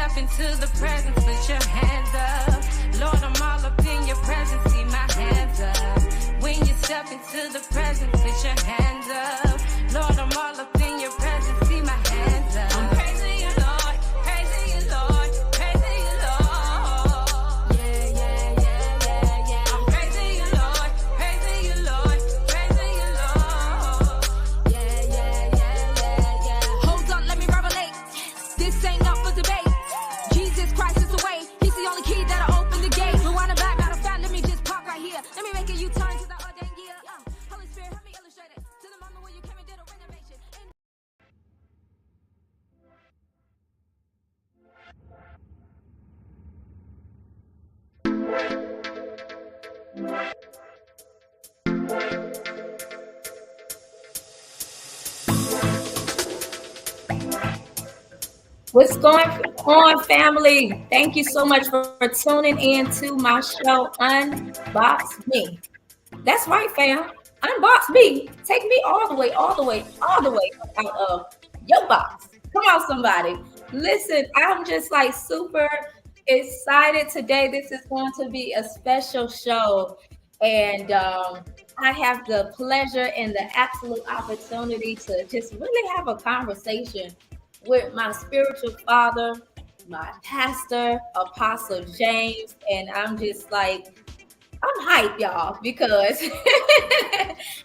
step into the presence, put your hands up. Lord, I'm all up in your presence, see my hands up. When you step into the presence, put your hands up. Lord, I'm all up in your presence, see my hands up. I'm praising you, Lord, praising you, Lord, praising you, Lord. Yeah, yeah, yeah, yeah, yeah. I'm praising you, Lord, praising you, Lord, praising you, Lord. Yeah, yeah, yeah, yeah, yeah. Hold on, let me revelate. This ain't up for debate. Jesus Christ is the way. He's the only key that'll open the gate. Rewind and back, matter of fact, let me just park right here. Let me make a U-turn to the ordained year. Holy Spirit, help me illustrate it. To the moment when you came and did a renovation. What's going on, family? Thank you so much for tuning in to my show, Unbox Me. That's right, fam. Unbox me. Take me all the way out of your box. Come on, somebody. Listen, I'm just like super excited today. This is going to be a special show. And I have the pleasure and the absolute opportunity to just really have a conversation with my spiritual father, my pastor, Apostle James. And I'm just like, I'm hyped, y'all, because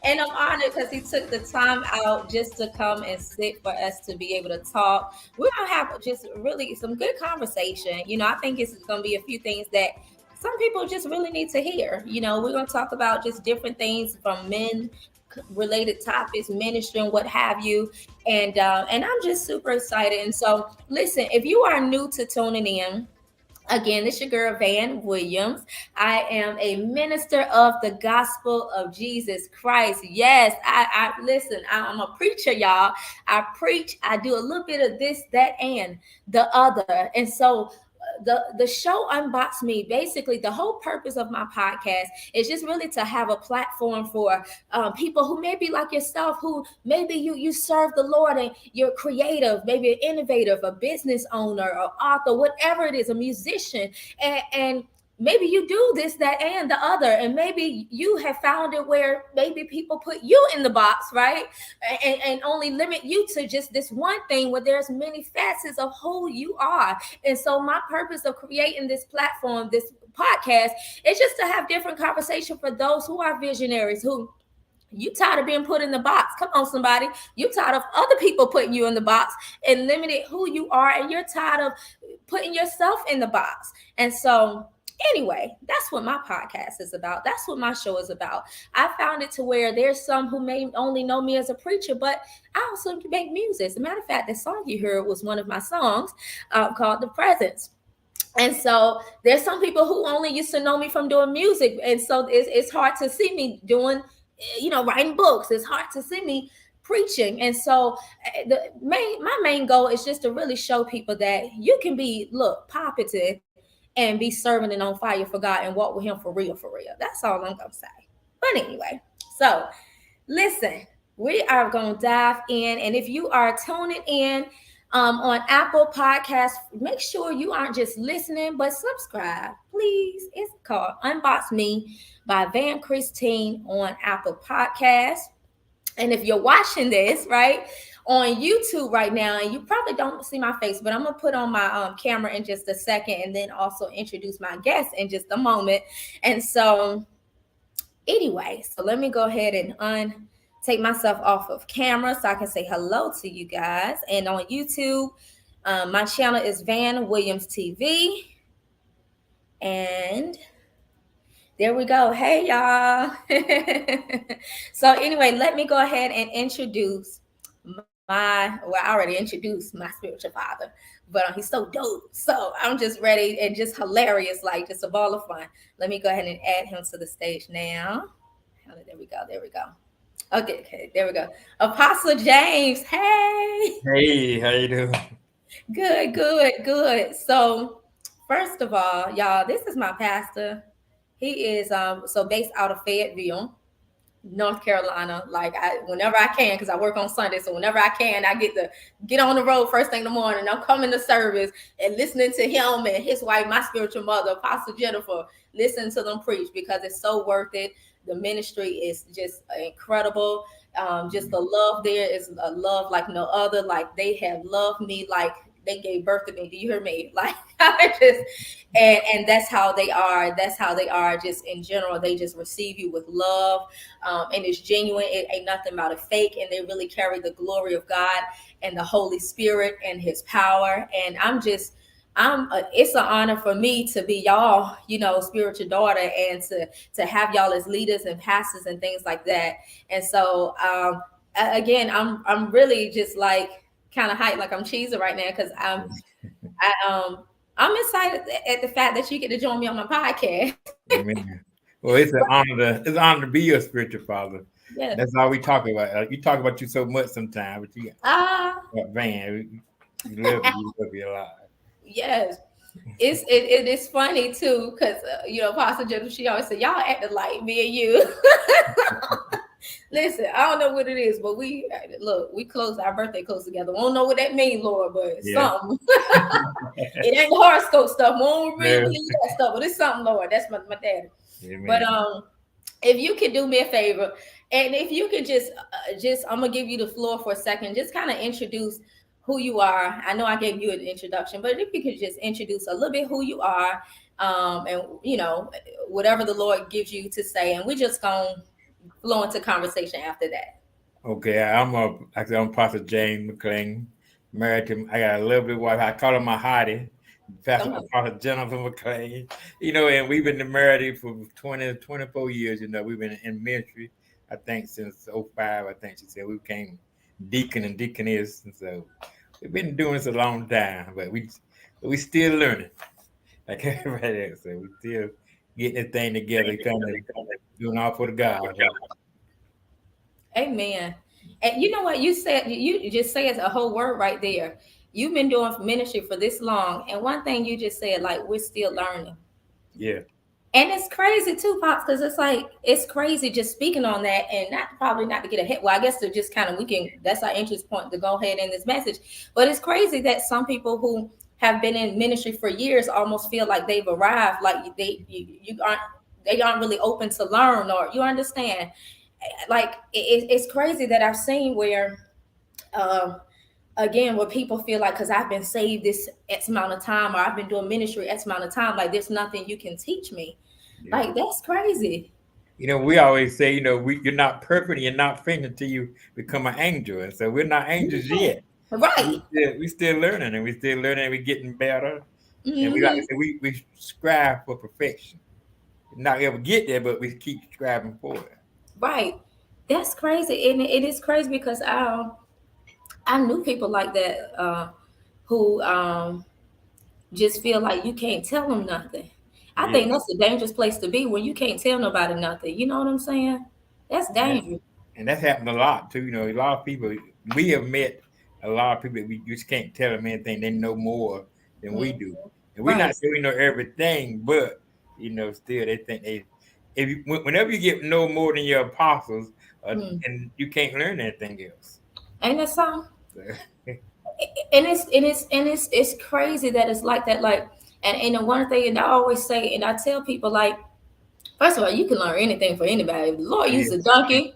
and I'm honored because he took the time out just to come and sit for us to be able to talk. We're gonna have just really some good conversation. You know, I think it's gonna be a few things that some people just really need to hear. You know, we're gonna talk about just different things from men related topics, ministry, and what have you. And I'm just super excited. And so listen, if you are new to tuning in, again, this is your girl Van Williams. I am a minister of the gospel of Jesus Christ. Yes, I listen, I'm a preacher, y'all. I preach, I do a little bit of this, that, and the other. And so the show Unbox Me, basically the whole purpose of my podcast is just really to have a platform for people who may be like yourself, who maybe you serve the Lord and you're creative, maybe an innovative, a business owner, or author, whatever it is, a musician, and maybe you do this, that, and the other, and maybe you have found it where maybe people put you in the box, right? And only limit you to just this one thing where there's many facets of who you are. And so my purpose of creating this platform, this podcast, is just to have different conversation for those who are visionaries, who you tired of being put in the box. Come on, somebody. You tired of other people putting you in the box and limited who you are, and you're tired of putting yourself in the box. And so anyway, that's what my podcast is about. That's what my show is about. I found it to where there's some who may only know me as a preacher, but I also make music. As a matter of fact, the song you heard was one of my songs called The Presence. And so there's some people who only used to know me from doing music. And so it's hard to see me doing, writing books. It's hard to see me preaching. And so my main goal is just to really show people that you can be, positive and be serving and on fire for God and walk with him for real, for real. That's all I'm going to say. But anyway, so listen, we are going to dive in. And if you are tuning in on Apple Podcasts, make sure you aren't just listening, but subscribe, please. It's called Unbox Me by Van Christine on Apple Podcasts. And if you're watching this, right, on YouTube right now, and you probably don't see my face, but I'm gonna put on my camera in just a second, and then also introduce my guest in just a moment. And so anyway, so let me go ahead and take myself off of camera so I can say hello to you guys. And on YouTube, my channel is Van Williams TV. And there we go. Hey, y'all. So anyway, let me go ahead and introduce I already introduced my spiritual father, but he's so dope. So I'm just ready and just hilarious, like just a ball of fun. Let me go ahead and add him to the stage now. There we go. Okay, there we go. Apostle James, hey. Hey, how you doing? Good. So first of all, y'all, this is my pastor. He is so based out of Fayetteville. North Carolina. Like whenever I can, because I work on Sunday. So whenever I can, I get on the road first thing in the morning. I'm coming to service and listening to him and his wife, my spiritual mother, Apostle Jennifer, listening to them preach because it's so worth it. The ministry is just incredible. Just the love there is a love like no other. Like they have loved me like they gave birth to me. Do you hear me? Like I just and that's how they are. That's how they are just in general. They just receive you with love. And it's genuine. It ain't nothing about a fake. And they really carry the glory of God and the Holy Spirit and his power. And it's an honor for me to be y'all, spiritual daughter and to have y'all as leaders and pastors and things like that. And so again, I'm really just like kind of hyped, like I'm cheesing right now because I'm excited at the fact that you get to join me on my podcast. Amen. Well, it's an honor to be your spiritual father. Yeah. That's all we talk about. You talk about you so much sometimes, but you man, you love you a lot. Yes. It is funny too, because Apostle Jennifer, she always said, y'all acting like me and you. Listen, I don't know what it is, but we close our birthday close together. We don't know what that means, Lord, but something. It ain't the horoscope stuff. We don't really believe that stuff, but it's something, Lord. That's my daddy. Amen. But if you could do me a favor, and if you could just I'm gonna give you the floor for a second, just kind of introduce who you are. I know I gave you an introduction, but if you could just introduce a little bit who you are, and whatever the Lord gives you to say, and we're just gonna flow into conversation after that. Okay, I'm Pastor James McLean, married to. I got a lovely wife. I call her my hottie, Pastor Jennifer McLean. And we've been married for 24 years. We've been in ministry, I think, since 2005. I think she said we became deacon and deaconess, and so we've been doing this a long time, but we still learning like everybody else. So we still getting this thing together, kind of doing all for the God. Amen. And you know what you said? You just said a whole word right there. You've been doing ministry for this long, and one thing you just said, like, we're still learning. Yeah. And it's crazy too, Pops, because it's crazy just speaking on that, and probably not to get ahead. Well, I guess to just kind of that's our interest point to go ahead in this message. But it's crazy that some people who have been in ministry for years almost feel like they've arrived, like they aren't really open to learn, or you understand. Like it's crazy that I've seen where again, where people feel like, because I've been saved this X amount of time, or I've been doing ministry X amount of time, like there's nothing you can teach me. Yeah. Like that's crazy. We always say, you're not perfect, and you're not finished until you become an angel, and so we're not angels yet. Right. We're still learning, and we're getting better. Mm-hmm. And we like to say we strive for perfection. Not ever get there, but we keep striving for it. Right. That's crazy. And it is crazy because I knew people like that who just feel like you can't tell them nothing. I think that's a dangerous place to be when you can't tell nobody nothing. You know what I'm saying? That's dangerous. And that's happened a lot too. A lot of people, we have met a lot of people, we just can't tell them anything. They know more than we do. And we're not saying we know everything, but still they think whenever you get know more than your apostles, and you can't learn anything else. Ain't that something? And it's crazy that it's like that. Like, and the one thing, and I always say, and I tell people, like, first of all, you can learn anything for anybody. If the Lord used a donkey,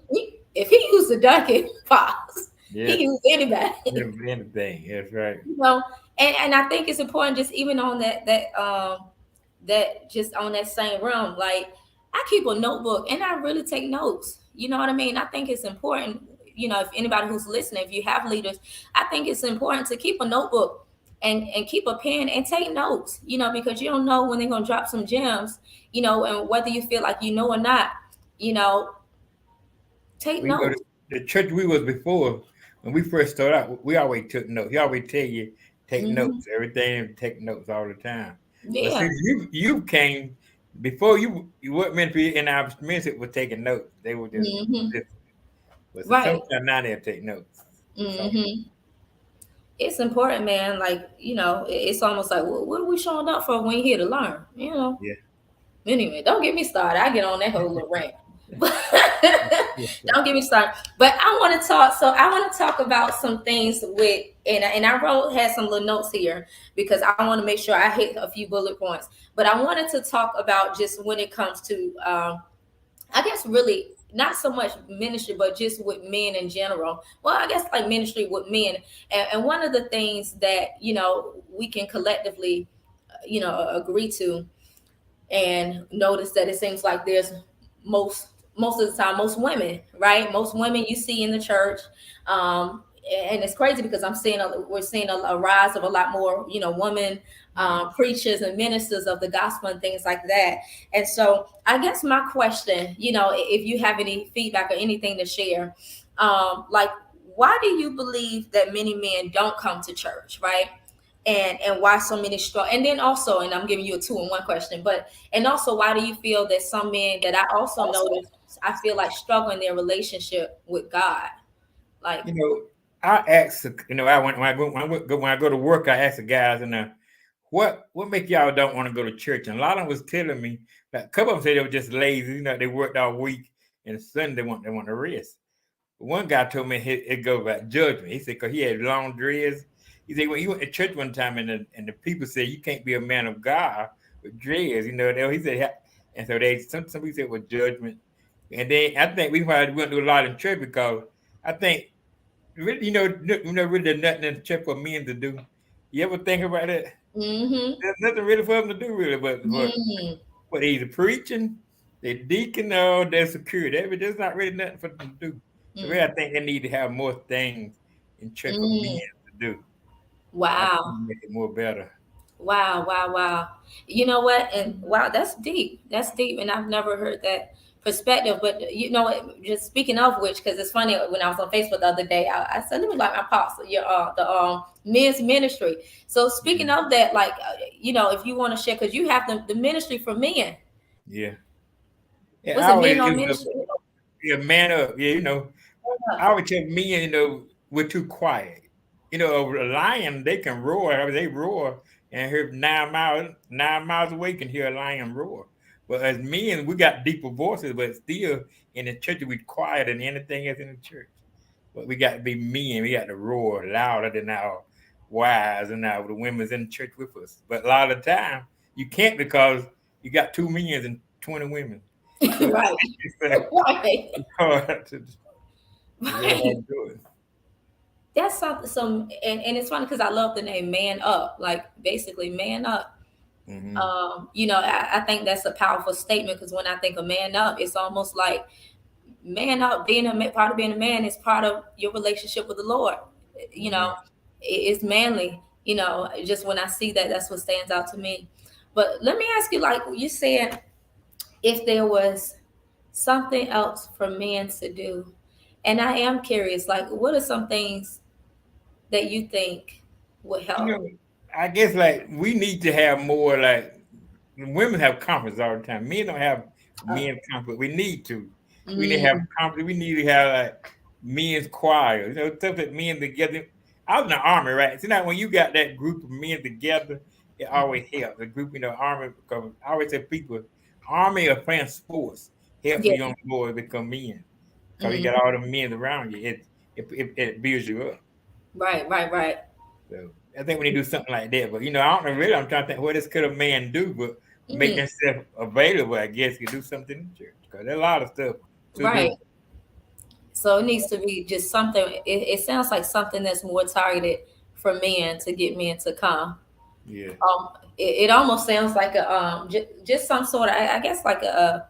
if He used a donkey, He used anybody. Anything, that's right. And I think it's important, just even on that just on that same realm. Like, I keep a notebook and I really take notes. You know what I mean? I think it's important. If anybody who's listening, if you have leaders, I think it's important to keep a notebook and keep a pen and take notes, because you don't know when they're going to drop some gems, and whether you feel like or not, take notes. The church we was before, when we first started out, we always took notes. He always tell you, take notes, everything, take notes all the time. Yeah. But since you came, before you weren't meant to be in our ministry was taking notes. They were just but sometimes now they take notes. Mm-hmm. It's important, man. Like, it's almost like, what are we showing up for? We ain't here to learn, Yeah. Anyway, don't get me started. I get on that whole little rant. Don't get me started. But I want to talk. So I want to talk about some things with, and I had some little notes here because I want to make sure I hit a few bullet points. But I wanted to talk about just when it comes to, I guess really not so much ministry, but just with men in general. Well, I guess like ministry with men, and one of the things that we can collectively, agree to and notice that it seems like there's most of the time most women, right? Most women you see in the church, and it's crazy because we're seeing a rise of a lot more women preachers and ministers of the gospel and things like that. And so I guess my question, if you have any feedback or anything to share, like, why do you believe that many men don't come to church, right? And why so many struggle? And then also, and I'm giving you a 2-in-1 question, and also, why do you feel that some men that I also noticed, I feel like struggle in their relationship with God? Like, I ask, when I go to work, I ask the guys, what make y'all don't want to go to church? And a lot of them was telling me that a couple of them said they were just lazy, they worked all week and Sunday they want to rest. But one guy told me it goes about judgment. He said because he had long dreads. He said when he went to church one time and the people said you can't be a man of God with dreads, He said, and so some people said it was judgment. And then I think we probably went through a lot in church because I think really, really there's nothing in the church for men to do. You ever think about it? Mm-hmm. There's nothing really for them to do, really, but either preaching, they're deacon, or they're security. There's not really nothing for them to do. So really, I think they need to have more things in church for men to do. Wow. Make it more better. Wow. You know what? And wow, that's deep. That's deep. And I've never heard that perspective. But just speaking of which, because it's funny, when I was on Facebook the other day, I said, let me like my pops, the men's ministry. So speaking of that, like, if you want to share, because you have the ministry for men. Yeah. What's it, men on ministry? Yeah, man up. Yeah, I would tell men, we're too quiet. A lion, they can roar. They roar, and hear 9 miles away can hear a lion roar. But as men, we got deeper voices, but still in the church we're quiet than anything else in the church. But we got to be men. We got to roar louder than our wives and the women's in the church with us. But a lot of the time you can't because you got 2 men and 20 women. So right. It's hard to do it. That's something. And it's funny because I love the name Man Up, like basically man up. Mm-hmm. I think that's a powerful statement because when I think of man up, it's almost like man up, part of being a man is part of your relationship with the Lord. It's manly. Just when I see that, that's what stands out to me. But let me ask you, like you said, if there was something else for men to do, and I am curious, like, what are some things that you think would help? I guess like we need to have more, like women have conference all the time. Men don't have men conference. We need to. We need to have conference. We need to have like men's choir. Stuff that men together. I was in the army, right? So now when you got that group of men together, it always helps. The group, army. Because I always say people, army or playing sports helps the young boys become men. Because you got all the men around you, it builds you up. Right. So I think we need to do something like that. But I don't know really. I'm trying to think what this could a man do, but make themselves available. I guess you do something in the church because there's a lot of stuff. Right. Do. So it needs to be just something. It sounds like something that's more targeted for men to get men to come. Yeah. It almost sounds like a just some sort of, I guess, like a.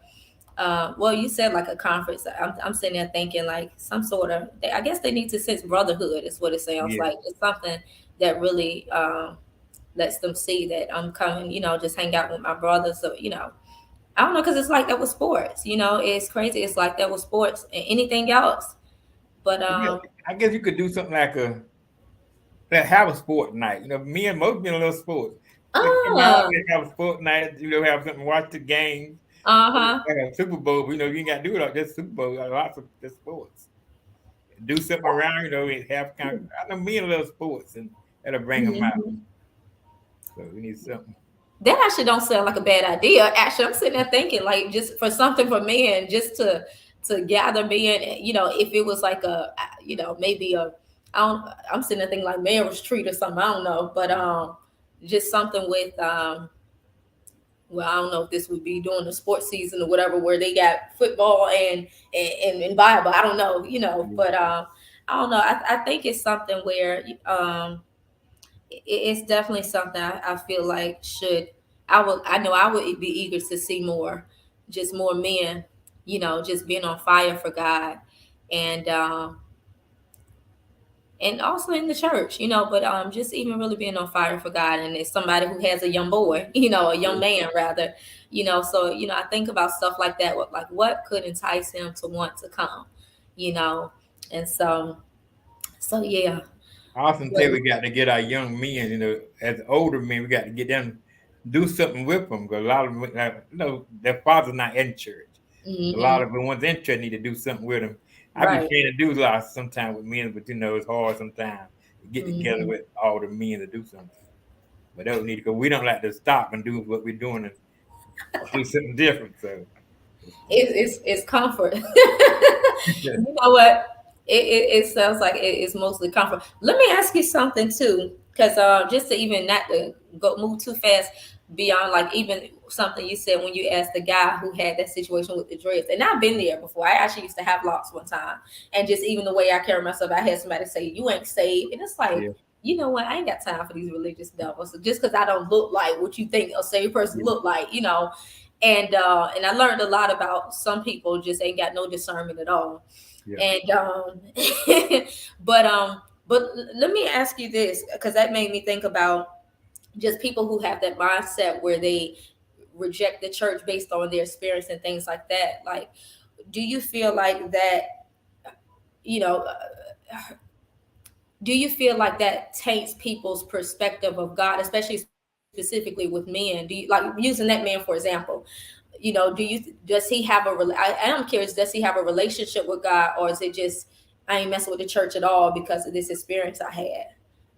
Well, you said like a conference. I'm sitting there thinking like some sort of. I guess they need to sense brotherhood. Is what it sounds like. It's something that really lets them see that I'm coming. Just hang out with my brothers. So I don't know, because it's like that with sports. It's crazy. It's like that with sports and anything else. But I guess you could do something like have a sport night. Most men love sports. Have a sport night. Have something. Watch the games. Super Bowl, you ain't got to do it like this. Super Bowl, lots of the sports. Do something around, have I know men love sports, and that'll bring them out. So we need something. That actually don't sound like a bad idea. Actually, I'm sitting there thinking like just for something for men, just to gather men. You know, if it was like a, you know, maybe a, I'm sitting there thinking like marriage treat or something. I don't know, but just something with well, I don't know if this would be during the sports season or whatever, where they got football and Bible. I don't know, you know, but I don't know. I think it's something where it's definitely something I feel like should I know I would be eager to see more, just more men, you know, just being on fire for God, and and also in the church, you know, but just even really being on fire for God, and it's somebody who has a young boy, you know, a young man rather, you know, so you know I think about stuff like that, like what could entice him to want to come, you know, and so yeah. I often say we got to get our young men, you know, as older men, we got to get them do something with them because a lot of them, like, you know, their father's not in church. A lot Hmm. of the ones in church need to do something with them. I be Right. trying to do a lot sometimes with men, but you know, it's hard sometimes to get together Hmm. with all the men to do something. But that would need because we don't like to stop and do what we're doing and do something different. So It's comfort. You know what? It sounds like it's mostly comfort. Let me ask you something too, because just to even not to go move too fast beyond like even something you said when you asked the guy who had that situation with the dreads, and I've been there before. I actually used to have locks one time, and just even the way I carry myself, I had somebody say, "You ain't saved," and it's like. yeah, You know what? I ain't got time for these religious devils. So just because I don't look like what you think a saved person yeah, look like, you know, and I learned a lot about some people just ain't got no discernment at all. yeah. And but let me ask you this because that made me think about just people who have that mindset where they reject the church based on their experience and things like that. Like, do you feel like that? You know, do you feel like that taints people's perspective of God, especially specifically with men? Do you like using that man for example? You know, does he have I am curious, does he have a relationship with God, or is it just I ain't messing with the church at all because of this experience I had?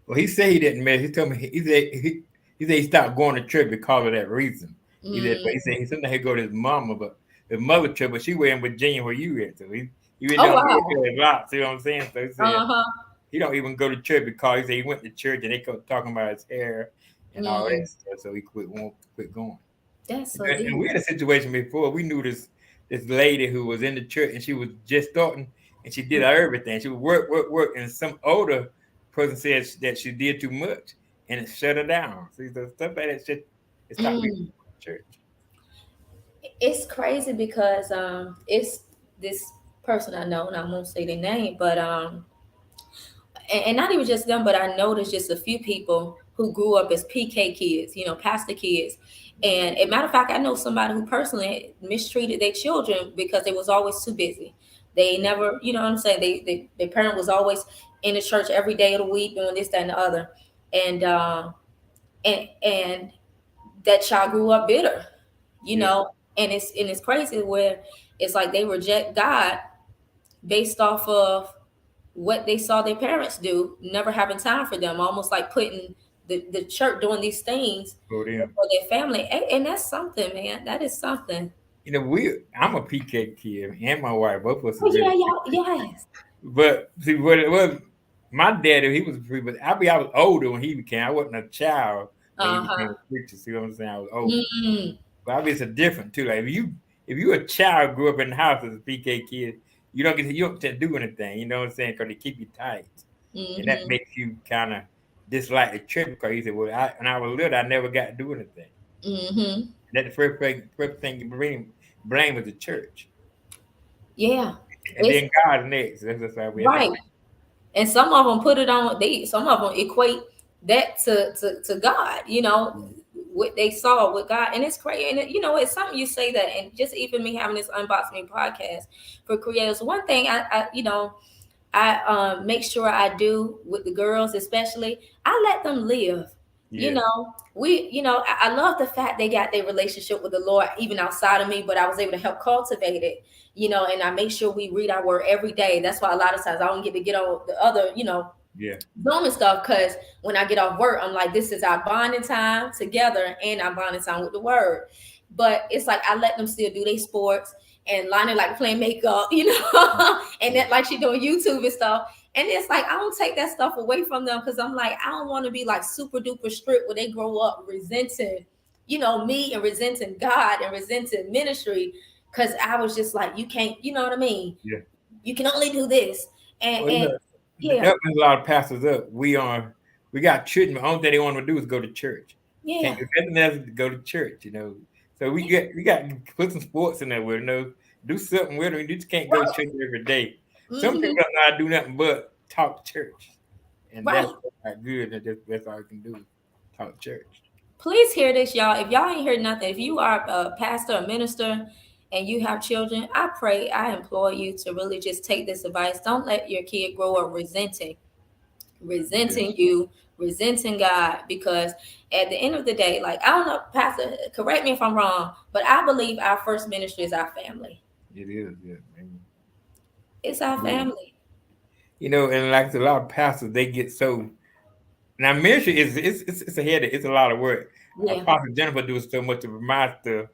Well, he said he didn't mess. He told me he said he stopped going to church because of that reason. He said, but he said Mm. he sometimes he go to his mama, but his mother church, but she was in Virginia where you at. So he really Oh don't go wow. to a lot. See what I'm saying? So he said Uh-huh. he don't even go to church because he said he went to church and they kept talking about his hair and all that Mm. stuff. So he quit going. That's so And deep. we had a situation before. We knew this lady who was in the church and she was just starting and she did everything. She would work, and some older person said that she did too much and it shut her down. See, so stuff like that shit, it stopped me Mm. from church. It's crazy because it's this person I know, and I won't say their name, but and not even just them, but I noticed just a few people who grew up as PK kids, you know, pastor kids. And a matter of fact, I know somebody who personally mistreated their children because they was always too busy. They never, you know what I'm saying? Their parent was always in the church every day of the week doing this, that, and the other. And and that child grew up bitter, you Yeah. know, and it's crazy where it's like they reject God based off of what they saw their parents do, never having time for them, almost like putting the church doing these things So then, for their family. And that's something, man. That is something. I'm a PK kid and my wife, both of us Oh have been. yeah, y'all, yes. But see what it was, my daddy, he was a preacher, but I was older when he became. I wasn't a child when he became Uh-huh. a preacher. See what I'm saying? I was older. Mm. But obviously it's different too. Like if you a child grew up in the house as a PK kid, you don't get to do anything. You know what I'm saying? Because they keep you tight, and that Mm-hmm. makes you kind of dislike the church because you say, "Well, when I was little, I never got to do anything." Mm-hmm. And that the first thing you blame is the church, Yeah. and It's then God next. That's how we. That's right. And some of them put it on some of them equate that to God, you know, how, what they saw with God. And it's crazy. And you know, it's something you say that, and just even me having this Unbox Me podcast for creators, one thing I you know, I make sure I do with the girls, especially, I let them live. You yeah. know, you know, I love the fact they got their relationship with the Lord even outside of me, but I was able to help cultivate it, you know, and I make sure we read our word every day. That's why a lot of times I don't get to get on the other, you know, Yeah. Zoom and stuff, because when I get off work, I'm like, this is our bonding time together and our bonding time with the word. But it's like I let them still do their sports, and Lonnie like playing makeup, you know, and then like she doing YouTube and stuff. And it's like I don't take that stuff away from them, because I'm like, I don't want to be like super duper strict where they grow up resenting, you know, me and resenting God and resenting ministry. Because I was just like, you can't, you know what I mean? Yeah. You can only do this. And, Well, and yeah, that brings a lot of pastors up. We got children. The only thing they want to do is go to church. yeah. Can't do nothing else to go to church, you know. So we got to put some sports in there with, you know, do something with them. You just can't go to church every day. Some people don't know how to do nothing but talk church, and that's not good. That's all you can do, talk church. Please hear this, y'all. If y'all ain't heard nothing, if you are a pastor or minister and you have children, I implore you to really just take this advice. Don't let your kid grow up resenting you, resenting God, because at the end of the day, like, I don't know, Pastor, correct me if I'm wrong, but I believe our first ministry is our family. It is, yeah. It's our family. You know, and like a lot of pastors, they get so. Now, ministry it's a headache. It's a lot of work. Yeah. Pastor Jennifer does so much of my stuff,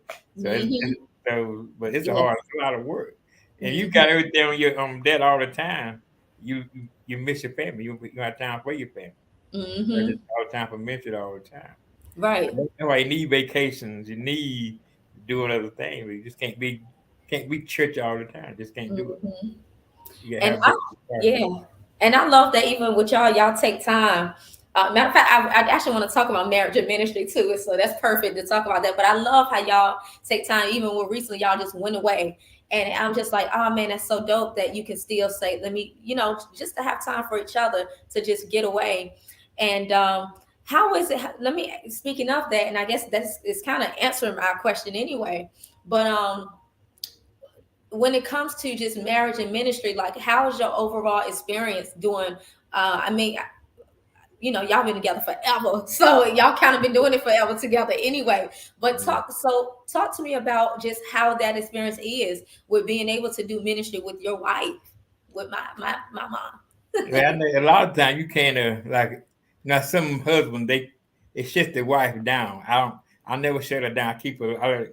so but it's a lot of work, and you got everything on your that all the time. You miss your family. You have time for your family. Just all the time for ministry all the time. Right. That's why you need vacations. You need doing other things. You just can't be church all the time. Just can't do it. And and I love that even with y'all take time. Matter of fact, I actually want to talk about marriage and ministry too, so that's perfect to talk about that. But I love how y'all take time, even when recently y'all just went away, and I'm just like, oh man, that's so dope that you can still say, let me, you know, just to have time for each other to just get away. And how is it? Let me, speaking of that, and I guess it's kind of answering my question anyway. But when it comes to just marriage and ministry, like, how is your overall experience doing? I mean, you know, y'all been together forever, so y'all kind of been doing it forever together anyway. But talk to me about just how that experience is with being able to do ministry with your wife, with my mom. Yeah, I know a lot of times you can't like now some husbands they shut their wife down. I never shut her down. I keep her.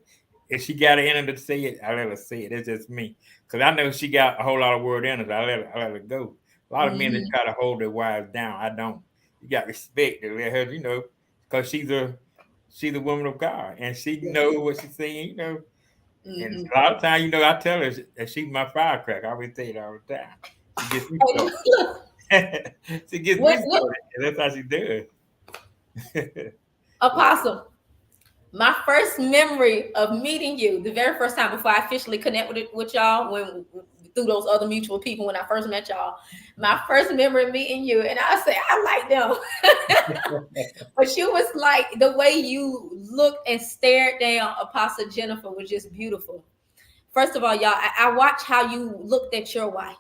If she got it in her to say it, I let her say it. It's just me, because I know she got a whole lot of word in her. So I let her go. A lot of men that try to hold their wives down. I don't. You got respect to let her, you know, because she's a woman of God and she knows what she's saying, you know. And a lot of times, you know, I tell her that she's my firecracker. I always say it all the time. She gets me started. She gets me started. And that's how she does. Apostle, my first memory of meeting you, the very first time before I officially connected with y'all, when through those other mutual people when I first met y'all, my first memory of meeting you, and I said, I like them. But you was like, the way you looked and stared down Apostle Jennifer was just beautiful. First of all, y'all, I watched how you looked at your wife.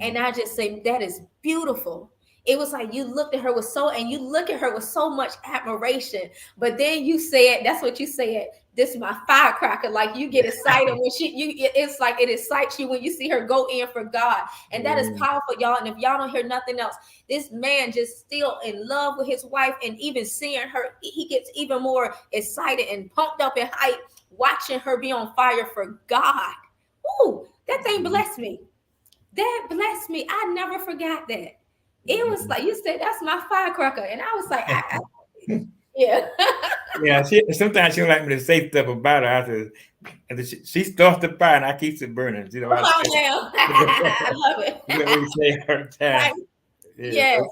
And I just say, that is beautiful. It was like you looked at her with you look at her with so much admiration. But then you said, that's what you said, this is my firecracker. Like, you get excited when it's like it excites you when you see her go in for God. And that is powerful, y'all. And if y'all don't hear nothing else, this man just still in love with his wife, and even seeing her, he gets even more excited and pumped up in hype, watching her be on fire for God. Ooh, that thing blessed me. That blessed me. I never forgot that. It was like you said, that's my firecracker. And I was like, yeah. Yeah, sometimes she don't like me to say stuff about her. She starts the fire and I keep it burning. You know, I love it. You know what we say all the time. Yeah. Yes.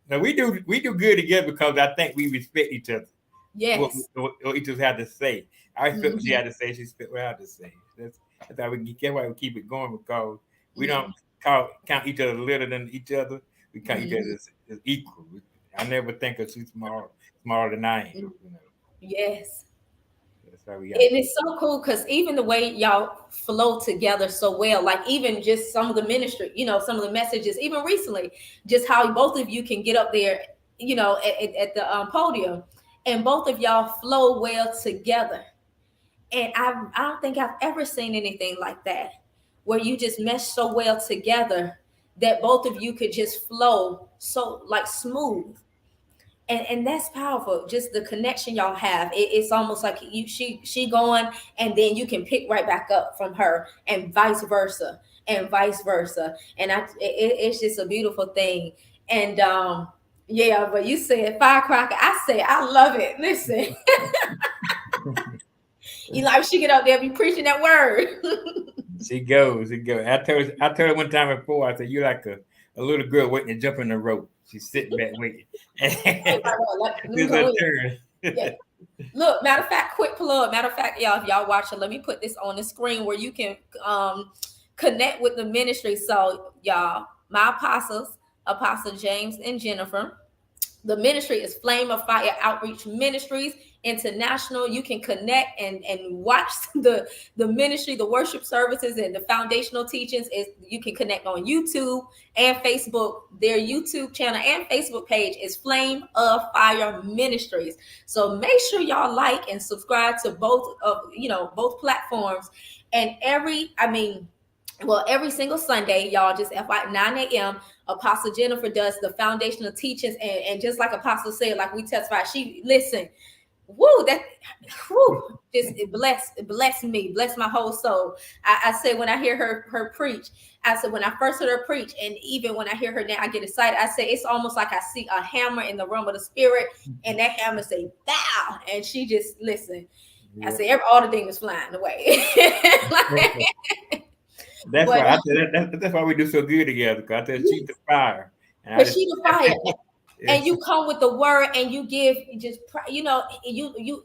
Now we do good together because I think we respect each other. Yes. What each other had to say. I respect what she had to say. She respect what I had to say. That's how that's why we keep it going, because we don't count each other little than each other. We count each other as equal. I never think of she's smaller than I am. You know? Yes. That's how we got it. It's so cool because even the way y'all flow together so well, like even just some of the ministry, you know, some of the messages, even recently, just how both of you can get up there, you know, at the podium, and both of y'all flow well together. And I don't think I've ever seen anything like that, where you just mesh so well together that both of you could just flow so like smooth. And that's powerful. Just the connection y'all have. It's almost like she going, and then you can pick right back up from her, and vice versa, and vice versa. And it's just a beautiful thing. And yeah, but you said firecracker. I say I love it. Listen, you like she get up there be preaching that word. She goes. I told her one time before. I said, "You like a little girl waiting to jump in the rope. She's sitting back waiting." Yeah. Look, matter of fact, quick plug. Matter of fact, y'all, if y'all watching, let me put this on the screen where you can connect with the ministry. So, y'all, my apostles, Apostle James and Jennifer. The ministry is Flame of Fire Outreach Ministries International. You can connect and watch the ministry, the worship services, and the foundational teachings. You can connect on YouTube and Facebook. Their YouTube channel and Facebook page is Flame of Fire Ministries. So make sure y'all like and subscribe to both platforms. And every single Sunday, y'all, just FY 9 a.m., Apostle Jennifer does the foundational teachings. And just like Apostle said, like we testified, she listen, just bless me, bless my whole soul. I said when I hear her preach, I said when I first heard her preach, and even when I hear her now, I get excited. I say it's almost like I see a hammer in the realm of the spirit, and that hammer say bow, and she just listen. Yeah. I say all the demons flying away. That's why we do so good together. Because I tell she's the fire. But she's the fire. And you come with the word, and you give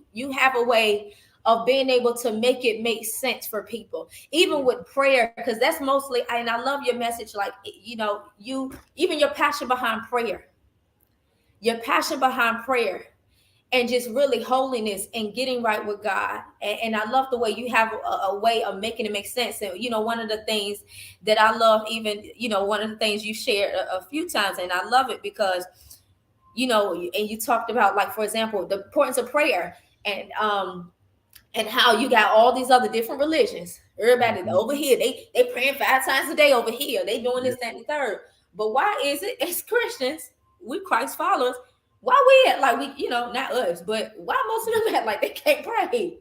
you have a way of being able to make it make sense for people, even with prayer, because that's mostly. And I love your message, like you even your passion behind prayer, and just really holiness and getting right with God. And I love the way you have a way of making it make sense. And, one of the things that I love, even, one of the things you shared a few times, and I love it because, and you talked about, like, for example, the importance of prayer and how you got all these other different religions. Everybody over here, they praying 5 times a day over here. They doing this, that, and the third. But why is it as Christians, we Christ followers, why we at like we, not us, but why most of them act like they can't pray?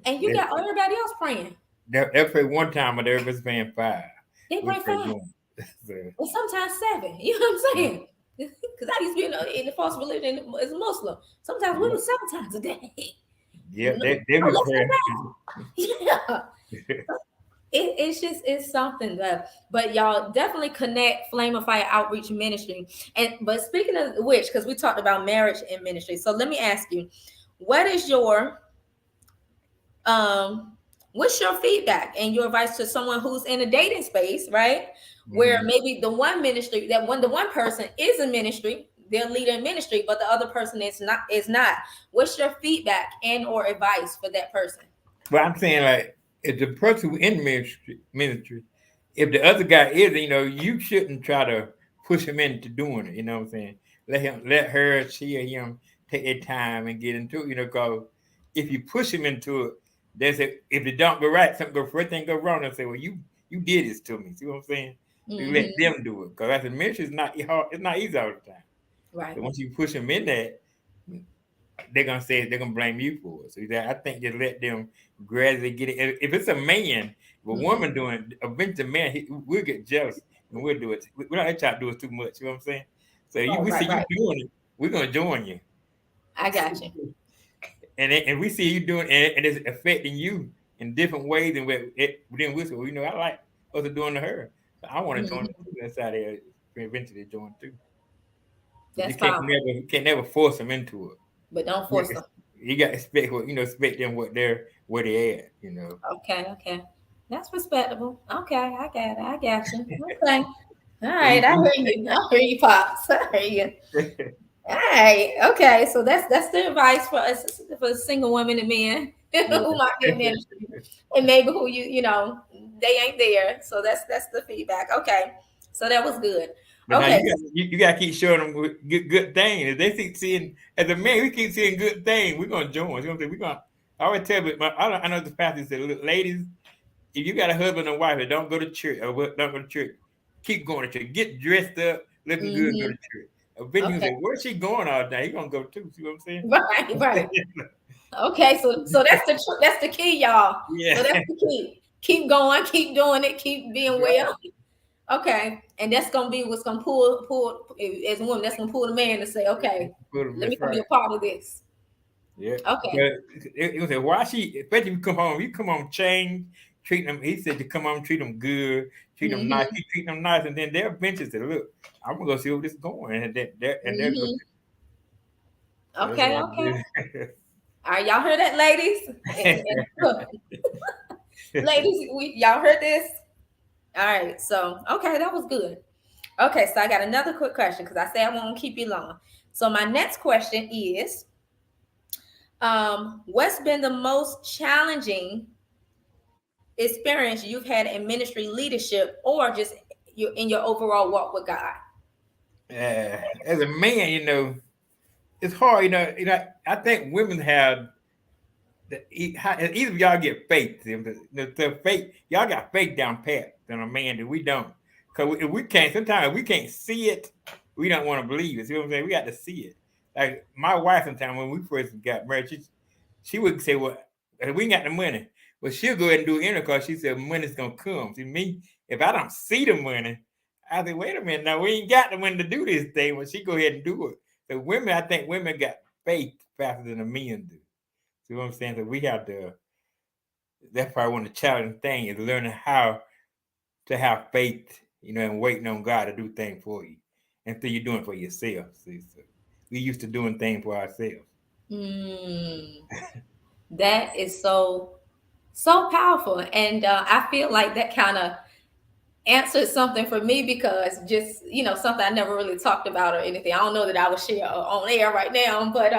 And you got everybody else praying. They'll pray one time, but everybody's praying 5. They pray 5. And sometimes 7. You know what I'm saying? Because I used to be in the false religion as a Muslim. Sometimes we do 7 times a day. Yeah, they be praying. Yeah. It's something that, but y'all definitely connect Flame of Fire Outreach Ministry. But speaking of which, because we talked about marriage and ministry, so let me ask you, what is your what's your feedback and your advice to someone who's in a dating space, right? Where maybe the one person is in ministry, they're leader in ministry, but the other person is not. What's your feedback and or advice for that person? Well, I'm saying, like, if the person who in ministry, if the other guy is, you shouldn't try to push him into doing it. You know what I'm saying? Let her, she, or him take their time and get into it. Because if you push him into it, if it don't go right, first thing go wrong, they'll say, "Well, you did this to me." See what I'm saying? You let them do it, because as a ministry, it's not hard. It's not easy all the time. Right. So once you push them in that, they're gonna blame you for it. So I think just let them gradually get it. If it's a man, if a woman doing it, eventually man, we'll get jealous and we'll do it. We don't try to do it too much. You know what I'm saying? So we see you doing it, we're gonna join you. I got you. And we see you doing it, and it's affecting you in different ways. And within whisper, I like what they're doing to her. So I want to join too. That's how they eventually join too. That's you can't never force them into it. But don't force them. You got to expect them where they at. Okay. That's respectable. Okay, I got you. Okay. All right, I hear you, Pops. I hear you. All right. Okay. So that's the advice for us, for single women and men who might be in ministry, and maybe who they ain't there. So that's the feedback. Okay. So that was good. But okay. You gotta keep showing them good things. If they keep seeing, as a man, we keep seeing good things, we're gonna join. I always tell you, I know the pastor said, "Look, ladies, if you got a husband and wife that don't go to church or don't go to church, keep going to church. Get dressed up, looking good, go to church. Eventually, Okay. say, where's she going all day? He gonna go too. See what I'm saying? Right, right. Okay, so that's the key, y'all. Yeah. So that's the key. Keep going, keep doing it, keep being well. Okay, and that's gonna be what's gonna pull as a woman. That's gonna pull the man to say, okay, let me be a part of this. Yeah. Okay. It was why she, especially if you come home change, treat them. He said you come home, treat them good, treat them nice, keep treating them nice, and then they'll eventually say, look, I'm gonna go see where this is going, and they'll go. Okay. All right, y'all heard that, ladies? Ladies, y'all heard this? All right, so okay, that was good. Okay, so I got another quick question because I said I won't keep you long. So my next question is, what's been the most challenging experience you've had in ministry leadership, or just in your overall walk with God? As a man, it's hard. I think women have either of y'all get faith. The faith, y'all got faith down pat than a man that we don't. Because if we can't, sometimes we can't see it, we don't want to believe it. See what I'm saying? We got to see it. Like my wife, sometimes when we first got married, she would say, well, we ain't got the money. Well, she'll go ahead and do it because she said money's gonna come. See me, if I don't see the money, I say, wait a minute, now we ain't got the money to do this thing. Well, she go ahead and do it. So I think women got faith faster than the men do. See what I'm saying? So we have to. That's probably one of the challenging things is learning how to have faith, and waiting on God to do things for you, until you're doing it for yourself. See, so we used to doing things for ourselves. That is so powerful, and I feel like that kind of answered something for me, because just something I never really talked about or anything. I don't know that I would share on air right now, but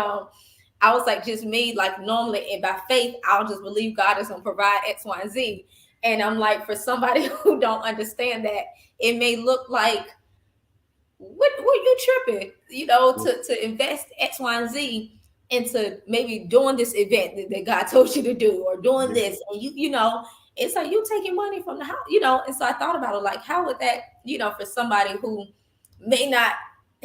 I was like, just me, like normally, and by faith, I'll just believe God is gonna provide X, Y, and Z. And I'm like, for somebody who don't understand that, it may look like, what you tripping, to invest X, Y, and Z into maybe doing this event that God told you to do, or doing this, and it's like you taking money from the house, And so I thought about it, like, how would that, for somebody who may not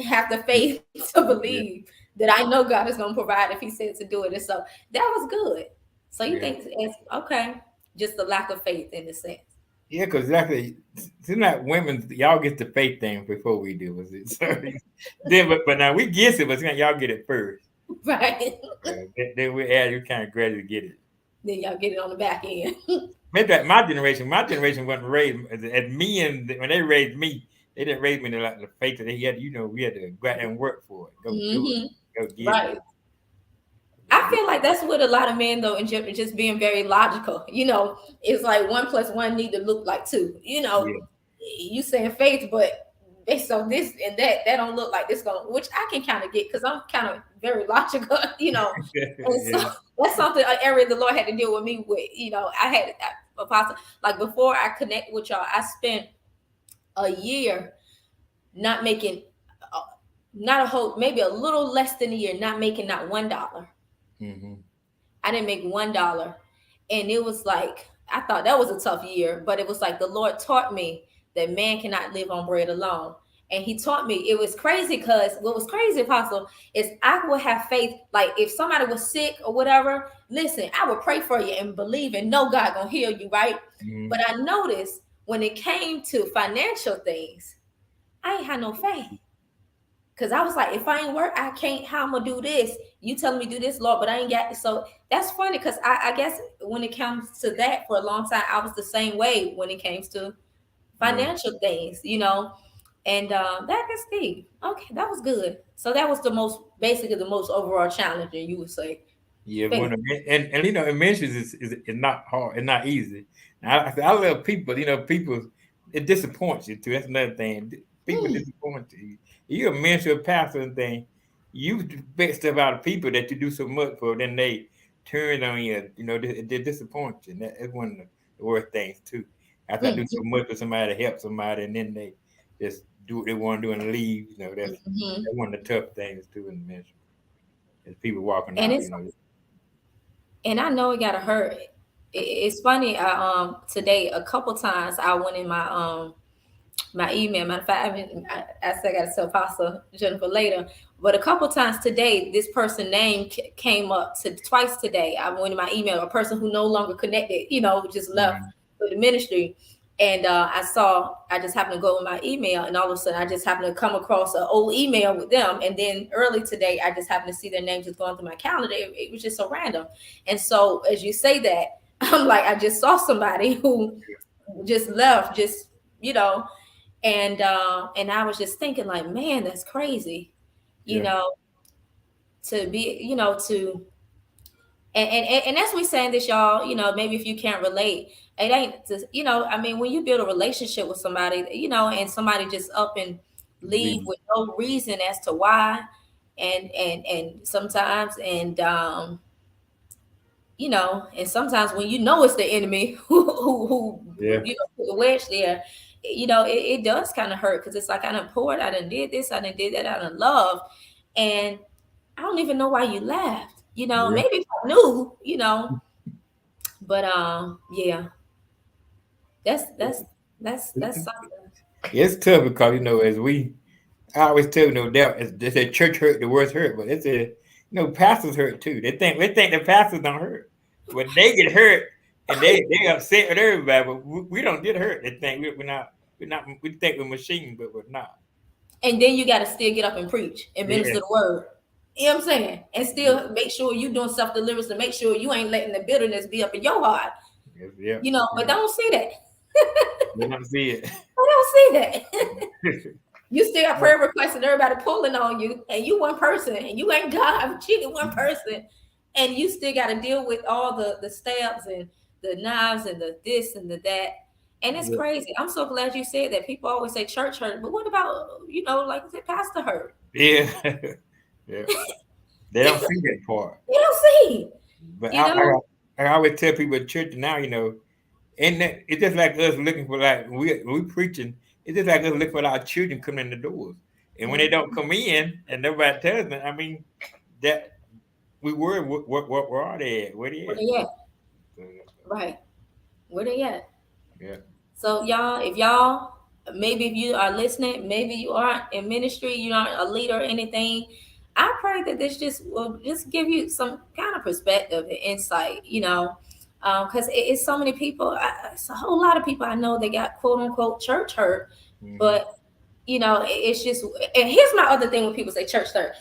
have the faith to believe that I know God is going to provide if He said to do it, and so that was good. So you think it's okay, just the lack of faith in the sense. Yeah, because exactly. It's not women. Y'all get the faith thing before we do, was it? So then, but now we get it, but y'all get it first, right? Then we add, you kind of gradually get it. Then y'all get it on the back end. Maybe my generation wasn't raised as me, and when they raised me, they didn't raise me to like the faith that they had. We had to go out and work for it, go do it, go get it. I feel like that's what a lot of men, though, and just being very logical. It's like 1 + 1 need to look like 2. You saying faith, but based on this and that don't look like this going, which I can kind of get because I'm kind of very logical. And so that's something, an area the Lord had to deal with me with. I had apostle, like before I connect with y'all, I spent a year not making, not a whole, maybe a little less than a year, not making not $1. I didn't make $1, and it was like, I thought that was a tough year, but it was like the Lord taught me that man cannot live on bread alone. And He taught me, it was crazy, because what was crazy, apostle, is I would have faith. Like if somebody was sick or whatever, listen, I would pray for you and believe and know God gonna heal you, right? But I noticed when it came to financial things, I ain't had no faith. Because I was like, if I ain't work, I can't, how I'm going to do this? You telling me do this, Lord, but I ain't got it. So that's funny, because I guess when it comes to that, for a long time, I was the same way when it came to financial things, and that is deep. Okay, that was good. So that was basically the most overall challenging, you would say. Yeah, and in ministries is not hard, it's not easy. Now, I love people, people, it disappoints you too. That's another thing. People disappoint you. You're a minister, a pastor, and thing. You expect stuff out of people that you do so much for, then they turn on you. They disappoint you. And that's one of the worst things too. After I do so much for somebody to help somebody, and then they just do what they want to do and leave. That's one of the tough things too in the ministry. Is people walking out. And I know it gotta hurt. It's funny. Today a couple times I went in my my email. Matter of fact, I said I got to tell Apostle Jennifer later. But a couple times today, this person name came up twice today. I went in my email, a person who no longer connected, just left for the ministry. And I just happened to go in my email, and all of a sudden I just happened to come across an old email with them. And then early today, I just happened to see their name just going through my calendar. It was just so random. And so as you say that, I'm like, I just saw somebody who just left, and I was just thinking like, man, that's crazy, to be, and as we saying this, y'all, maybe if you can't relate, it ain't just, when you build a relationship with somebody, and somebody just up and leave with no reason as to why, and sometimes, and sometimes when it's the enemy who put the wedge there, it does kind of hurt, because it's like, I done poured, I done did this, I done did that, I done love, and I don't even know why you laughed. Maybe if I knew, but yeah, that's something. It's tough because I always tell that they say church hurt, the worst hurt, but it's pastors hurt too. They think the pastors don't hurt, when they get hurt and they upset with everybody, but we don't get hurt. They think we're not. We think we're machines, but we're not. And then you got to still get up and preach and minister the word. You know what I'm saying? And still make sure you're doing self-deliverance to make sure you ain't letting the bitterness be up in your heart. But don't see that. They don't see it. I don't see that. You still got prayer requests and everybody pulling on you, and you one person, and you ain't God, but you one person, and you still got to deal with all the stabs and the knives and the this and the that. And it's crazy. I'm so glad you said that. People always say church hurt, but what about, like I said, pastor hurt? Yeah. Yeah. They don't see that part. They don't see. But I always tell people at church now, and it's just like us looking for, like, we preaching. It's just like us looking for our children coming in the doors. And when they don't come in and nobody tells them, that we worry, where are they at? Where they at? Right. Where they at? Yeah. So y'all, if you are listening, maybe you aren't in ministry, you aren't a leader or anything, I pray that this will give you some kind of perspective and insight, because it's so many people. It's a whole lot of people I know, they got quote unquote church hurt, but it's just. And here's my other thing when people say church hurt.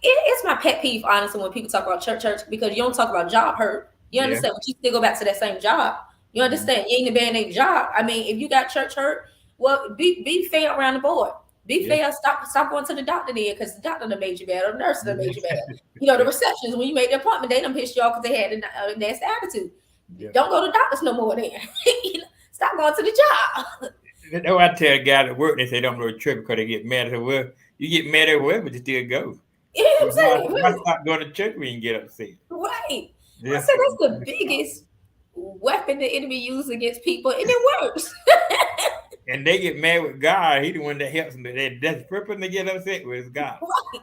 It's my pet peeve, honestly, when people talk about church hurt, because you don't talk about job hurt. You understand? But you still go back to that same job. You understand? You ain't abandoned job. If you got church hurt, well, be fair around the board. Be fair. Stop going to the doctor there, because the doctor done made you bad, or the nurse done made you bad. The receptions, when you make the appointment, they done pissed you off because they had a nasty attitude. Don't go to doctors no more then. Stop going to the job. That's why I tell a guy at work, they say don't go to church because they get mad. I said, well, you get mad everywhere, but you still go. You know what I'm saying? Why stop going to church when you get upset? Right. Yeah. I said that's the biggest weapon the enemy uses against people, and it works. And they get mad with God. He's the one that helps them. That's the person they get upset with is God. Right.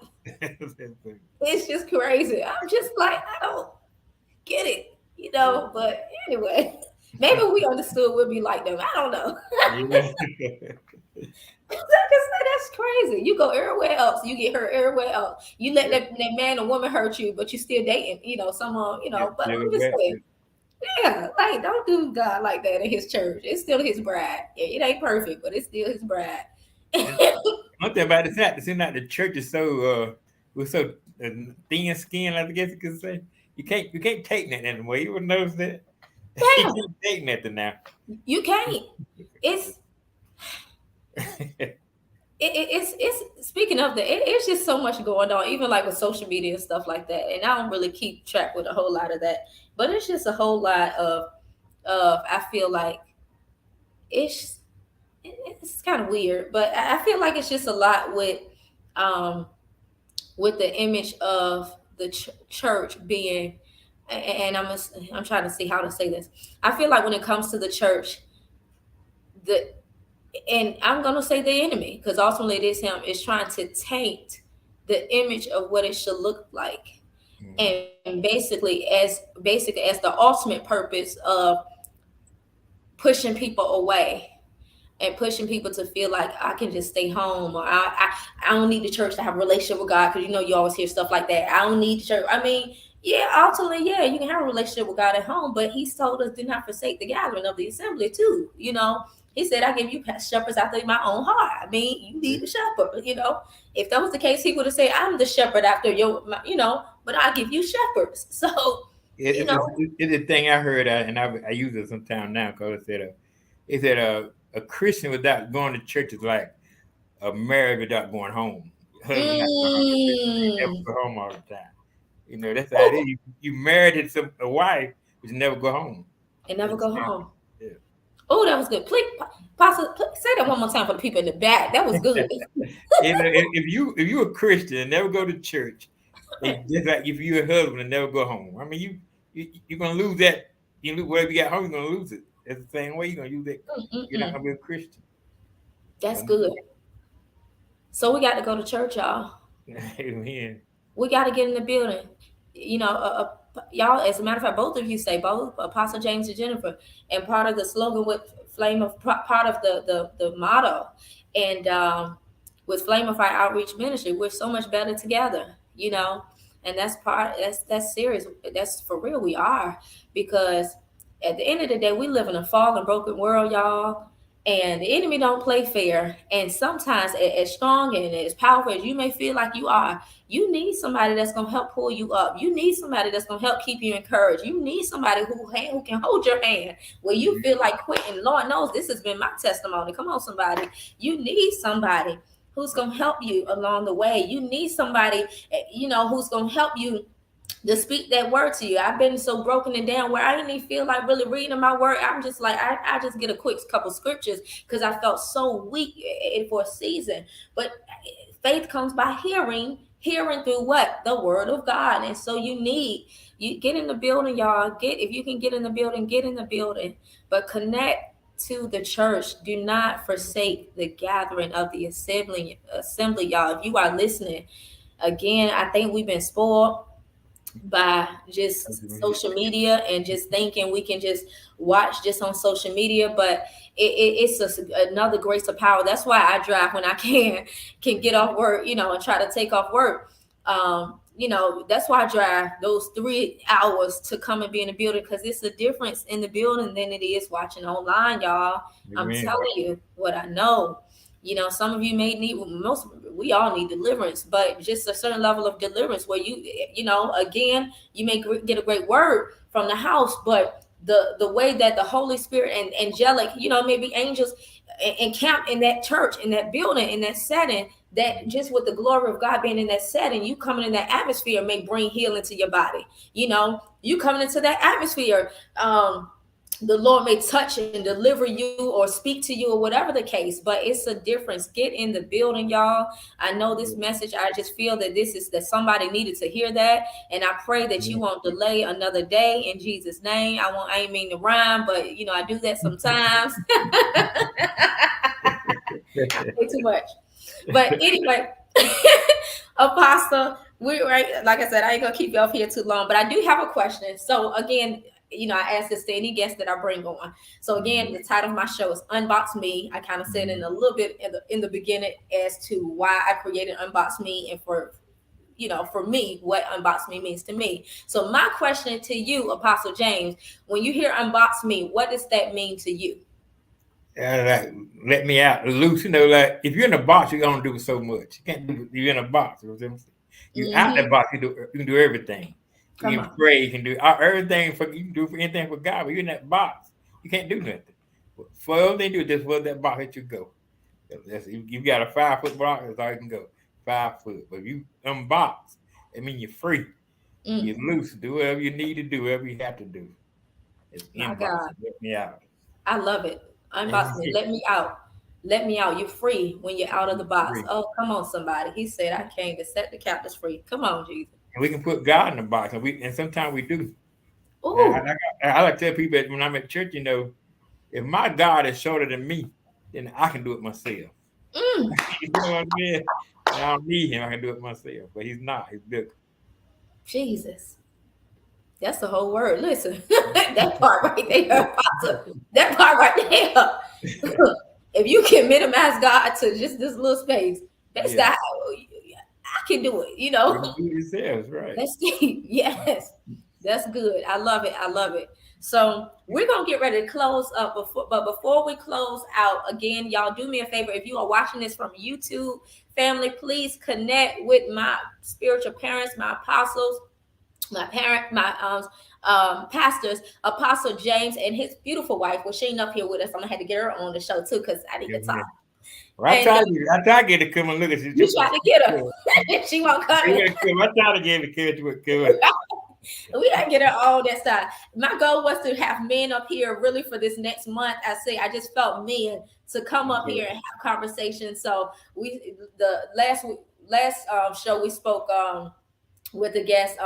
It's just crazy. I'm just like, I don't get it, but anyway, maybe we understood we'd be like them. I don't know. That's crazy. You go everywhere else, you get hurt everywhere else. You let that man or woman hurt you, but you still dating, someone, but I'm just saying. Yeah, like, don't do God like that in his church. It's still his bride. It ain't perfect, but it's still his bride. One thing about the fact, it seems like the church is so thin skin, I guess you could say. You can't take nothing anymore. You would notice that. You can't take nothing now. You can't. It's speaking of that, it's just so much going on, even like with social media and stuff like that. And I don't really keep track with a whole lot of that, but it's just a whole lot of I feel like it's kind of weird, but I feel like it's just a lot with the image of the church being, and I'm trying to see how to say this. I feel like when it comes to the church, and I'm going to say the enemy, because ultimately it is him, is trying to taint the image of what it should look like. And basically as the ultimate purpose of pushing people away. and pushing people to feel like I can just stay home, or I don't need the church to have a relationship with God, because you always hear stuff like that. I don't need the church. I mean, yeah, ultimately, yeah, you can have a relationship with God at home, but He's told us do not forsake the gathering of the assembly too. He said, I give you shepherds after my own heart. I mean, you need a shepherd. If that was the case, He would have said, I'm the shepherd after but I give you shepherds. So, it's a thing I heard, and I use it sometimes now, because it said a Christian without going to church is like a married without going home. Husband not go home all the time. That's how it is. You married to a wife, but you never go home. And never go home. Yeah. Oh, that was good. Please, Pastor, say that one more time for the people in the back. That was good. if you a Christian and never go to church, it's just like if you're a husband and never go home. I mean, you're gonna lose that. You lose whatever you got home, you're gonna lose it. That's the same way you're gonna use it. You're not gonna be a Christian. That's good. So we got to go to church, y'all. Amen. We got to get in the building. Y'all, as a matter of fact, both of you say, both Apostle James and Jennifer, and part of the slogan with Flame of, part of the motto, and with Flame of Fire Outreach Ministry, we're so much better together, and that's serious. That's for real. We are, because at the end of the day, we live in a fallen, broken world, y'all. And the enemy don't play fair. And sometimes, as strong and as powerful as you may feel like you are, you need somebody that's going to help pull you up. You need somebody that's going to help keep you encouraged. You need somebody who can hold your hand where you feel like quitting. Lord knows this has been my testimony. Come on, somebody. You need somebody who's going to help you along the way. You need somebody, who's going to help you to speak that word to you. I've been so broken and down where I didn't even feel like really reading my word. I'm just like, I just get a quick couple scriptures because I felt so weak for a season. But faith comes by hearing through what? The word of God. And so you get in the building, y'all. If you can get in the building, get in the building. But connect to the church. Do not forsake the gathering of the assembly, y'all. If you are listening, again, I think we've been spoiled by just social media and just thinking we can just watch just on social media, but it's just another grace of power. That's why I drive when I can get off work, and try to take off work. That's why I drive those 3 hours to come and be in the building, because it's a difference in the building than it is watching online, y'all. I'm telling you what I know. Some of you may need, we all need deliverance, but just a certain level of deliverance where again, you may get a great word from the house, but the way that the Holy Spirit and angelic, maybe angels encamp in that church, in that building, in that setting, that just with the glory of God being in that setting, you coming in that atmosphere may bring healing to your body. You coming into that atmosphere, the Lord may touch and deliver you or speak to you or whatever the case, but it's a difference. Get in the building, y'all. I know this message, I just feel that somebody needed to hear that. And I pray that you won't delay another day in Jesus' name. I ain't mean to rhyme, but I do that sometimes. Way too much. But anyway, Apostle, like I said, I ain't gonna keep you up here too long, but I do have a question. So again, I ask this to any guest that I bring on. So again, the title of my show is Unbox Me. I kind of said in a little bit in the beginning as to why I created Unbox Me, and for me, what Unbox Me means to me. So my question to you, Apostle James, when you hear Unbox Me, what does that mean to you? Like, let me out loose. Like if you're in a box, you're gonna do so much. You can't do. You're in a box. You're out the box. You can do everything. You can pray. You can do everything. You can do for anything for God. But you're in that box. You can't do nothing. For all they do is just for that box that you go. You got a 5-foot box. That's all you can go. 5 foot. But if you unbox, it means you're free. You're loose. Do whatever you need to do. Whatever you have to do. My God. Let me out. I love it. Unbox me. Let me out. Let me out. You're free when you're out of the box. Oh, come on, somebody. He said, I came to set the captives free. Come on, Jesus. And we can put God in the box, and sometimes we do. I like to tell people that when I'm at church, if my God is shorter than me, then I can do it myself. You know what I mean? I don't need him. I can do it myself, but he's not. He's bigger. Jesus. That's the whole word. Listen, that part right there, Apostle. That part right there. if you can minimize God to just this little space, that's Yeah. not how I can do it, you know. You yourselves, right? That's yes, that's good. I love it. I love it. So we're gonna get ready to close up before we close out, again, y'all do me a favor. If you are watching this from YouTube, family, please connect with my spiritual parents, my apostles, my pastors, Apostle James and his beautiful wife. Well, she ain't up here with us. I'm gonna have to get her on the show too, because I need to talk. Well, I try to get her to come and look at you. You try to get her. She won't come. I try to get her to come. We gotta get her all that stuff. My goal was to have men up here really for this next month. I just felt men to come up here and have conversations. So the last show we spoke with the guest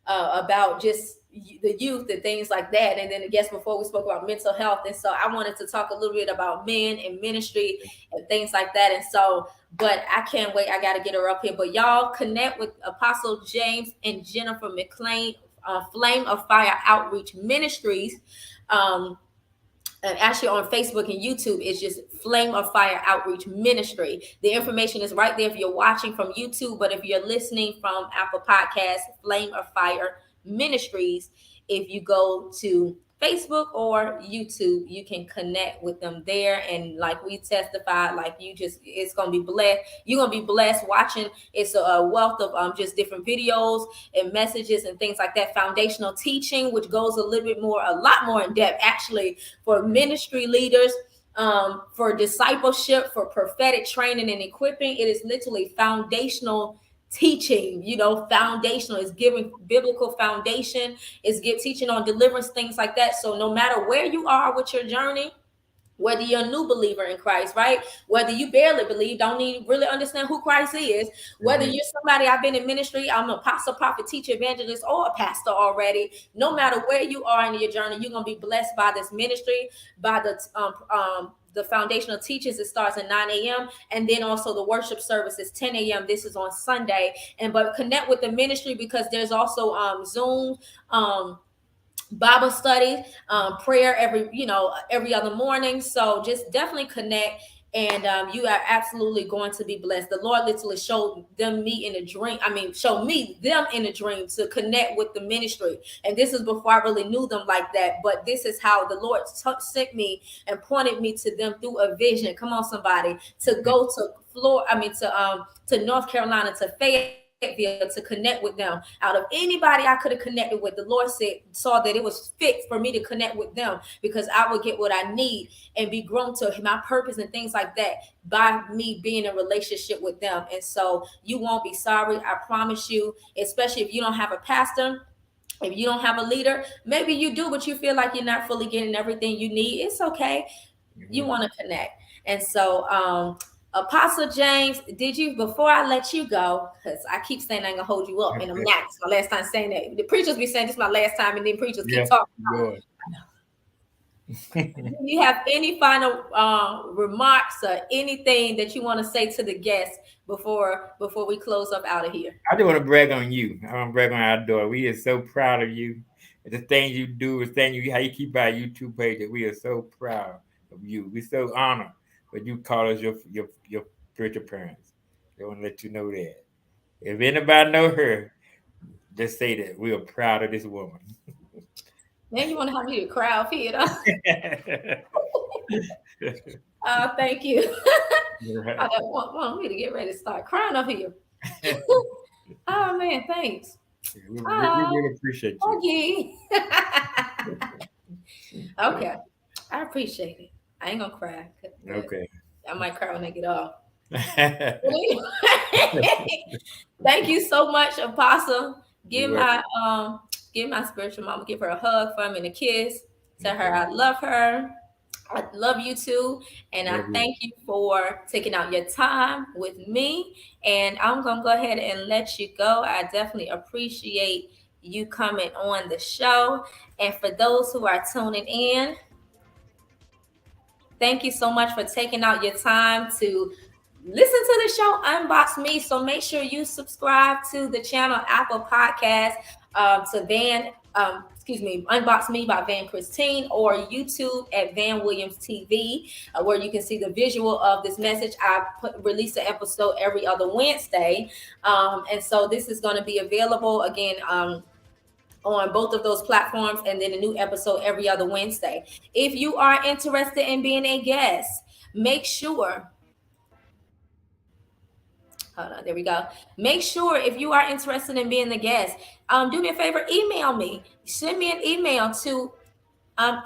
about just the youth and things like that, and then the guest before we spoke about mental health. And so I wanted to talk a little bit about men and ministry and things like that. And so, but I can't wait. I got to get her up here. But y'all connect with Apostle James and Jennifer McClain, Flame of Fire Outreach Ministries. And actually on Facebook and YouTube, it's just Flame of Fire Outreach Ministry. The information is right there if you're watching from YouTube, but if you're listening from Apple Podcasts, Flame of Fire Ministries. If you go to Facebook or YouTube, you can connect with them there. And like we testified, like it's going to be blessed. You're going to be blessed watching. It's a wealth of just different videos and messages and things like that. Foundational teaching, which goes a lot more in depth actually for ministry leaders, for discipleship, for prophetic training and equipping. It is literally foundational teaching, foundational. Is giving biblical foundation, is teaching on deliverance, things like that. So no matter where you are with your journey, whether you're a new believer in Christ, right? Whether you barely believe, don't even really understand who Christ is, whether you're somebody, I've been in ministry, I'm an apostle, prophet, teacher, evangelist, or a pastor already, no matter where you are in your journey, you're going to be blessed by this ministry, by the foundational teachings. It starts at 9 a.m. And then also the worship service is 10 a.m. This is on Sunday. But connect with the ministry, because there's also Zoom, Bible study, prayer every other morning. So just definitely connect. And you are absolutely going to be blessed. The Lord literally showed me in a dream to connect with the ministry. And this is before I really knew them like that. But this is how the Lord sent me and pointed me to them through a vision. Come on, somebody, to go to North Carolina, to Fayetteville, to connect with them. Out of anybody I could have connected with, the Lord saw that it was fit for me to connect with them, because I would get what I need and be grown to my purpose and things like that by me being in a relationship with them. And so you won't be sorry, I promise you, especially if you don't have a pastor. If you don't have a leader, maybe you do, but you feel like you're not fully getting everything you need. It's okay. You want to connect. And so Apostle James, before I let you go, because I keep saying I'm going to hold you up, and I'm not. It's my last time saying that. The preachers be saying this is my last time, and then preachers keep talking about it. Do you have any final remarks or anything that you want to say to the guests before we close up out of here? I just want to brag on you. I want to brag on our daughter. We are so proud of you. The things you do, how you keep our YouTube page. We are so proud of you. We're so honored. But you call us your spiritual parents. I want to let you know that. If anybody know her, just say that we are proud of this woman. Man, you want to have me to cry up here, though? Thank you. Right. I want me to get ready to start crying up here. Oh man, thanks. We really appreciate you. Okay, I appreciate it. I ain't gonna cry. Okay. I might cry when I get off. Thank you so much, Apostle. Give my spiritual mama, give her a hug for me and a kiss. Tell her I love her. I love you too. And I thank you for taking out your time with me. And I'm gonna go ahead and let you go. I definitely appreciate you coming on the show. And for those who are tuning in, thank you so much for taking out your time to listen to the show Unbox Me. So make sure you subscribe to the channel, Apple Podcasts, to Unbox Me by Van Christine, or YouTube at Van Williams TV, where you can see the visual of this message. I release an episode every other Wednesday. And so this is going to be available again on both of those platforms, and then a new episode every other Wednesday. If you are interested in being a guest, make sure, hold on, there we go. Make sure if you are interested in being the guest, do me a favor, email me. Send me an email to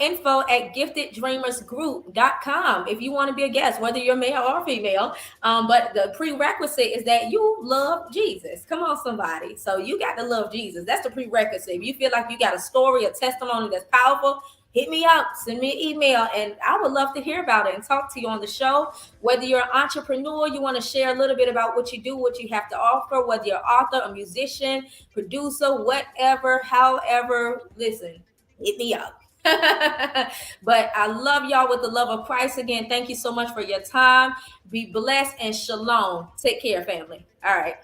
info@gifteddreamersgroup.com if you want to be a guest, whether you're male or female. But the prerequisite is that you love Jesus. Come on, somebody. So you got to love Jesus. That's the prerequisite. If you feel like you got a story, a testimony that's powerful, hit me up, send me an email, and I would love to hear about it and talk to you on the show. Whether you're an entrepreneur, you want to share a little bit about what you do, what you have to offer, whether you're an author, a musician, producer, whatever, however, listen, hit me up. But I love y'all with the love of Christ. Again, thank you so much for your time. Be blessed and shalom. Take care, family. All right.